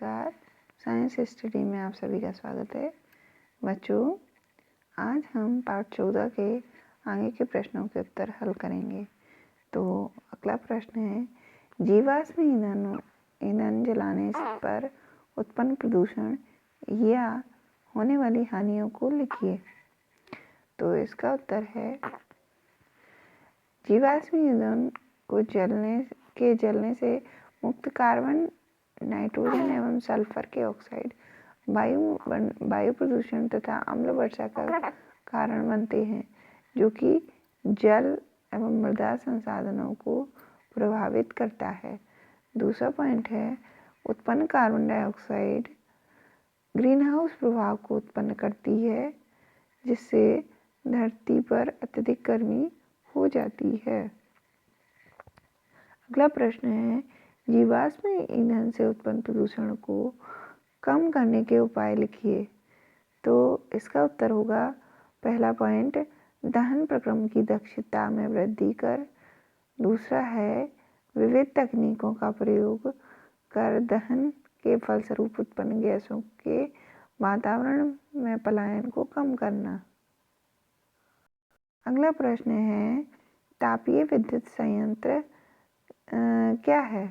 नमस्कार। Science study में आप सभी का स्वागत है। बच्चों, आज हम पाठ 14 के आगे के प्रश्नों के उत्तर हल करेंगे। तो अगला प्रश्न है, जीवाश्म ईंधन जलाने पर उत्पन्न प्रदूषण या होने वाली हानियों को लिखिए। तो इसका उत्तर है, जीवाश्म ईंधन को जलने से मुक्त कार्बन, नाइट्रोजन एवं सल्फर के ऑक्साइड वायु प्रदूषण तथा अम्ल वर्षा का कारण बनते हैं, जो कि जल एवं मृदा संसाधनों को प्रभावित करता है। दूसरा पॉइंट है, उत्पन्न कार्बन डाइऑक्साइड ग्रीन हाउस प्रभाव को उत्पन्न करती है, जिससे धरती पर अत्यधिक गर्मी हो जाती है। अगला प्रश्न है, जीवाश्म ईंधन से उत्पन्न प्रदूषण को कम करने के उपाय लिखिए। तो इसका उत्तर होगा, पहला पॉइंट, दहन प्रक्रम की दक्षता में वृद्धि कर। दूसरा है, विविध तकनीकों का प्रयोग कर दहन के फलस्वरूप उत्पन्न गैसों के वातावरण में पलायन को कम करना। अगला प्रश्न है, तापीय विद्युत संयंत्र क्या है?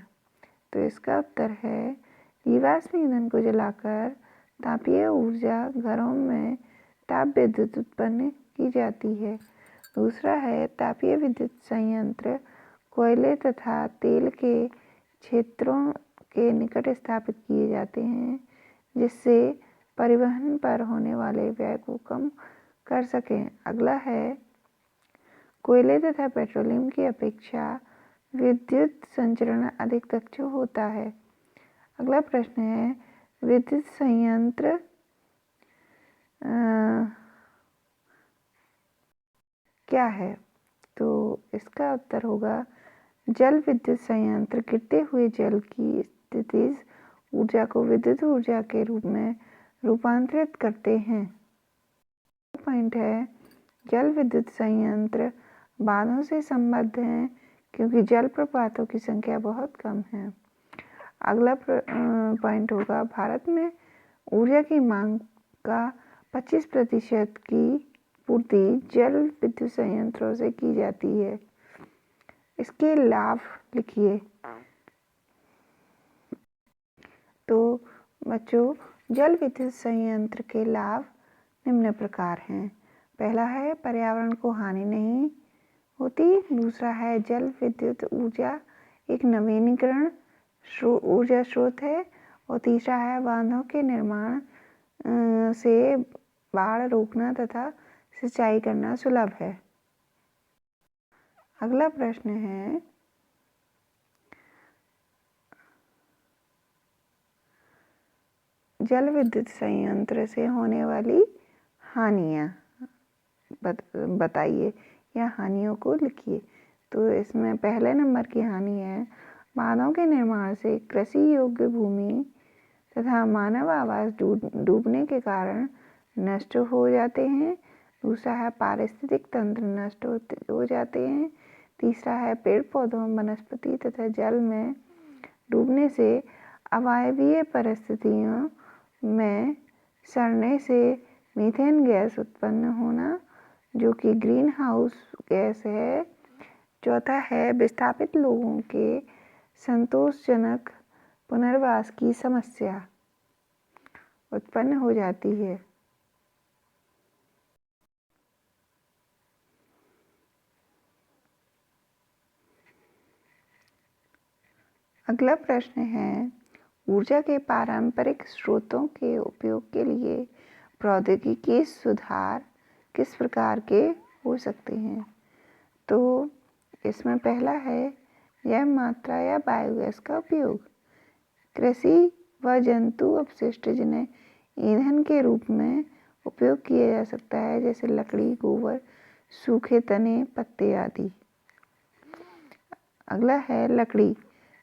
तो इसका उत्तर है, जीवाश्म ईंधन को जलाकर तापीय ऊर्जा घरों में ताप विद्युत उत्पन्न की जाती है। दूसरा है, तापीय विद्युत संयंत्र कोयले तथा तेल के क्षेत्रों के निकट स्थापित किए जाते हैं, जिससे परिवहन पर होने वाले व्यय को कम कर सकें। अगला है, कोयले तथा पेट्रोलियम की अपेक्षा विद्युत संचरण अधिक दक्ष होता है। अगला प्रश्न है, विद्युत संयंत्र क्या है? तो इसका उत्तर होगा, जल विद्युत संयंत्र गिरते हुए जल की स्थितिज ऊर्जा को विद्युत ऊर्जा के रूप में रूपांतरित करते हैं। पॉइंट है, जल विद्युत संयंत्र बांधों से संबद्ध हैं, क्योंकि जलप्रपातों की संख्या बहुत कम है। अगला पॉइंट होगा, भारत में ऊर्जा की मांग का 25% की पूर्ति जल विद्युत संयंत्रों से की जाती है। इसके लाभ लिखिए। तो बच्चों, जल विद्युत संयंत्र के लाभ निम्न प्रकार हैं। पहला है, पर्यावरण को हानि नहीं होती। दूसरा है, जल विद्युत ऊर्जा एक नवीनीकरण ऊर्जा स्रोत है। और तीसरा है, बांधों के निर्माण से बाढ़ रोकना तथा सिंचाई करना सुलभ है। अगला प्रश्न है, जल विद्युत संयंत्र से होने वाली हानियाँ बताइए या हानियों को लिखिए। तो इसमें पहले नंबर की हानि है, बांधों के निर्माण से कृषि योग्य भूमि तथा मानव आवास डूबने के कारण नष्ट हो जाते हैं। दूसरा है, पारिस्थितिक तंत्र नष्ट हो जाते हैं। तीसरा है, पेड़ पौधों, वनस्पति तथा जल में डूबने से अवायवीय परिस्थितियों में सड़ने से मीथेन गैस उत्पन्न होना, जो कि ग्रीन हाउस गैस है। चौथा है, विस्थापित लोगों के संतोषजनक पुनर्वास की समस्या उत्पन्न हो जाती है। अगला प्रश्न है, ऊर्जा के पारंपरिक स्रोतों के उपयोग के लिए प्रौद्योगिकी सुधार किस प्रकार के हो सकते हैं? तो इसमें पहला है, जैव मात्रा या बायोगैस का उपयोग। कृषि व जंतु अपशिष्ट जिन्हें ईंधन के रूप में उपयोग किया जा सकता है, जैसे लकड़ी, गोबर, सूखे तने, पत्ते आदि। अगला है,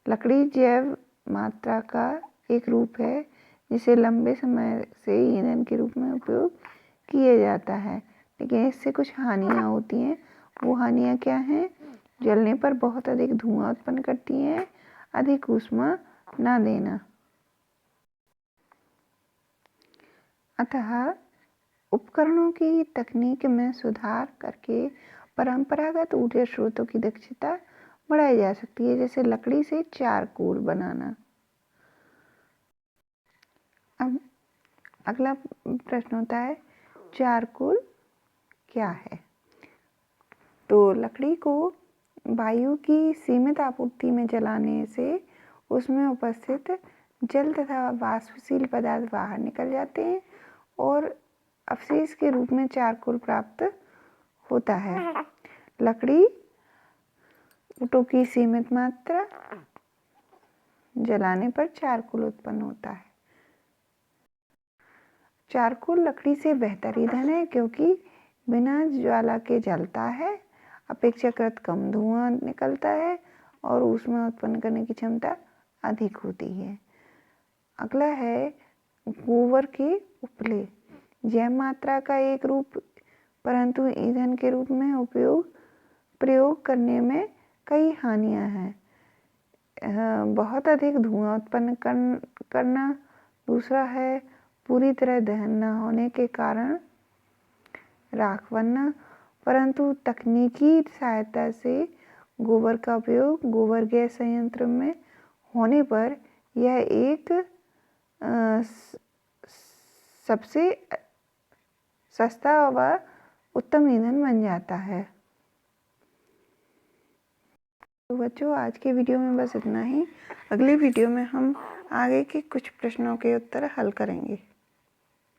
लकड़ी जैव मात्रा का एक रूप है, जिसे लंबे समय से ईंधन के रूप में उपयोग किया जाता है, लेकिन इससे कुछ हानियाँ होती हैं। वो हानियाँ क्या हैं? जलने पर बहुत अधिक धुआं उत्पन्न करती हैं, अधिक ऊष्मा न देना। अतः उपकरणों की तकनीक में सुधार करके परंपरागत ऊर्जा स्रोतों की दक्षता बढ़ाई जा सकती है, जैसे लकड़ी से चारकोल बनाना। अब अगला प्रश्न होता है, चारकोल क्या है? तो लकड़ी को वायु की सीमित आपूर्ति में जलाने से उसमें उपस्थित जल तथा वाष्पशील पदार्थ बाहर निकल जाते हैं और अवशेष के रूप में चारकोल प्राप्त होता है। लकड़ी ईंटों की सीमित मात्रा जलाने पर चारकोल उत्पन्न होता है। चारकोल लकड़ी से बेहतर ईंधन है क्योंकि बिना ज्वाला के जलता है, अपेक्षाकृत कम धुआं निकलता है और ऊष्मा उत्पन्न करने की क्षमता अधिक होती है। अगला है गोबर के उपले। जैव मात्रा का एक रूप परंतु ईंधन के रूप में प्रयोग करने में कई हानियां हैं। बहुत अधिक धुआं उत्पन्न करना। दूसरा है पूरी तरह दहन न होने के कारण राख बनना। परंतु तकनीकी सहायता से गोबर का उपयोग गोबर गैस संयंत्र में होने पर यह एक सबसे सस्ता व उत्तम ईंधन बन जाता है। तो बच्चों, आज के वीडियो में बस इतना ही। अगले वीडियो में हम आगे के कुछ प्रश्नों के उत्तर हल करेंगे।